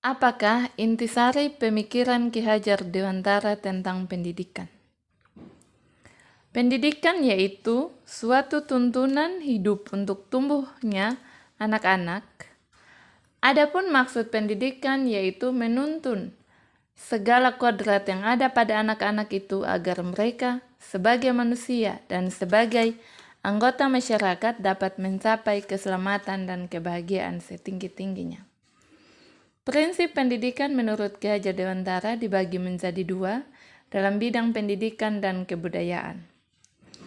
Apakah intisari pemikiran Ki Hajar Dewantara tentang pendidikan? Pendidikan yaitu suatu tuntunan hidup untuk tumbuhnya anak-anak. Adapun maksud pendidikan yaitu menuntun segala kodrat yang ada pada anak-anak itu agar mereka sebagai manusia dan sebagai anggota masyarakat dapat mencapai keselamatan dan kebahagiaan setinggi-tingginya. Prinsip pendidikan menurut Ki Hajar Dewantara dibagi menjadi dua dalam bidang pendidikan dan kebudayaan.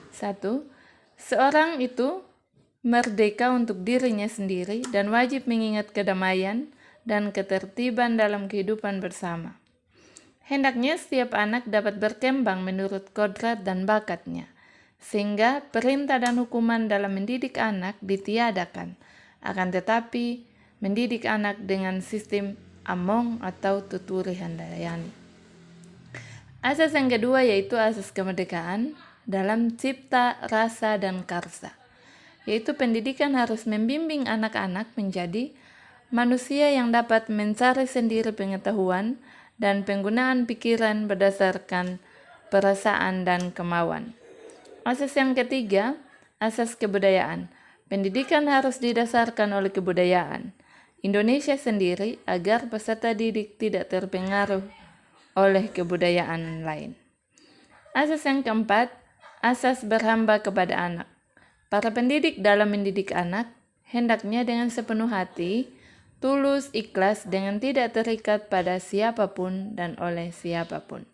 1. Seorang itu merdeka untuk dirinya sendiri dan wajib mengingat kedamaian dan ketertiban dalam kehidupan bersama. Hendaknya setiap anak dapat berkembang menurut kodrat dan bakatnya, sehingga perintah dan hukuman dalam mendidik anak ditiadakan, akan tetapi mendidik anak dengan sistem among atau tuturi handayani. Asas yang kedua yaitu asas kemerdekaan dalam cipta, rasa, dan karsa, yaitu pendidikan harus membimbing anak-anak menjadi manusia yang dapat mencari sendiri pengetahuan dan penggunaan pikiran berdasarkan perasaan dan kemauan. Asas yang ketiga, asas kebudayaan. Pendidikan harus didasarkan oleh kebudayaan Indonesia sendiri agar peserta didik tidak terpengaruh oleh kebudayaan lain. Asas yang keempat, asas berhamba kepada anak. Para pendidik dalam mendidik anak hendaknya dengan sepenuh hati, tulus, ikhlas, dengan tidak terikat pada siapapun dan oleh siapapun.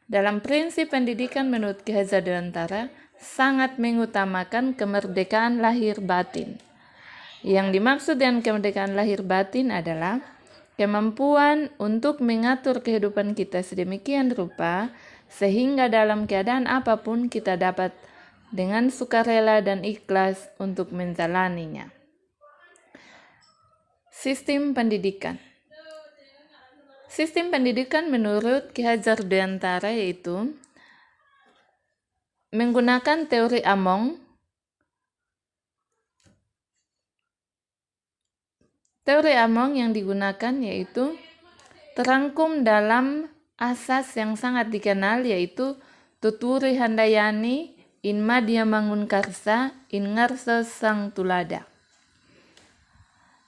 Dalam prinsip pendidikan menurut Ki Hajar Dewantara sangat mengutamakan kemerdekaan lahir batin. Yang dimaksud dengan kemerdekaan lahir batin adalah kemampuan untuk mengatur kehidupan kita sedemikian rupa sehingga dalam keadaan apapun kita dapat dengan sukarela dan ikhlas untuk menjalaninya. Sistem pendidikan. Sistem pendidikan menurut Ki Hajar Dewantara yaitu menggunakan teori Among. Teori Among yang digunakan yaitu terangkum dalam asas yang sangat dikenal yaitu tuturi handayani in madya mangun karsa in ngarsa sang tulada.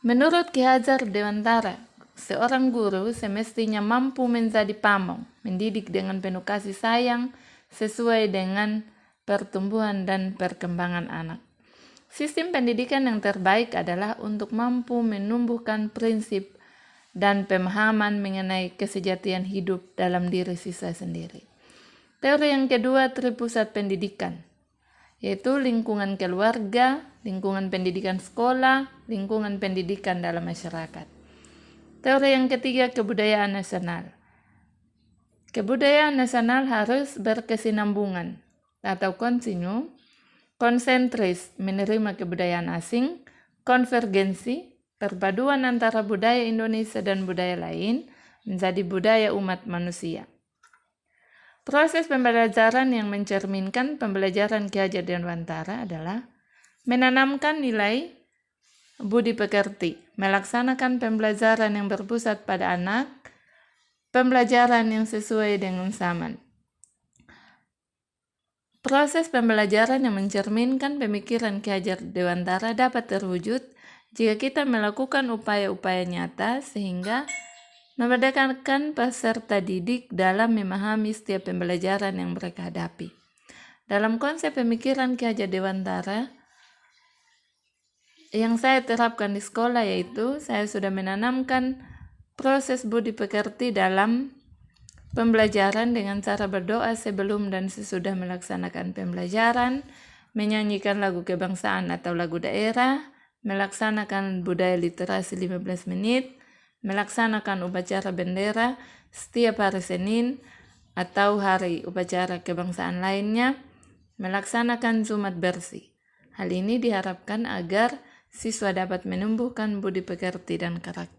Menurut Ki Hajar Dewantara, seorang guru semestinya mampu menjadi pamong, mendidik dengan penuh kasih sayang sesuai dengan pertumbuhan dan perkembangan anak. Sistem pendidikan yang terbaik adalah untuk mampu menumbuhkan prinsip dan pemahaman mengenai kesejatian hidup dalam diri siswa sendiri. Teori yang kedua terpusat pendidikan, yaitu lingkungan keluarga, lingkungan pendidikan sekolah, lingkungan pendidikan dalam masyarakat. Teori yang ketiga kebudayaan nasional. Kebudayaan nasional harus berkesinambungan atau kontinu, konsentris menerima kebudayaan asing, konvergensi, perpaduan antara budaya Indonesia dan budaya lain menjadi budaya umat manusia. Proses pembelajaran yang mencerminkan pembelajaran Ki Hajar Dewantara adalah menanamkan nilai budi pekerti, melaksanakan pembelajaran yang berpusat pada anak, pembelajaran yang sesuai dengan zaman. Proses pembelajaran yang mencerminkan pemikiran Ki Hajar Dewantara dapat terwujud jika kita melakukan upaya-upaya nyata sehingga memerdekakan peserta didik dalam memahami setiap pembelajaran yang mereka hadapi. Dalam konsep pemikiran Ki Hajar Dewantara yang saya terapkan di sekolah yaitu saya sudah menanamkan proses budi pekerti dalam pembelajaran dengan cara berdoa sebelum dan sesudah melaksanakan pembelajaran, menyanyikan lagu kebangsaan atau lagu daerah, melaksanakan budaya literasi 15 menit, melaksanakan upacara bendera setiap hari Senin atau hari upacara kebangsaan lainnya, melaksanakan Jumat bersih. Hal ini diharapkan agar siswa dapat menumbuhkan budi pekerti dan karakter.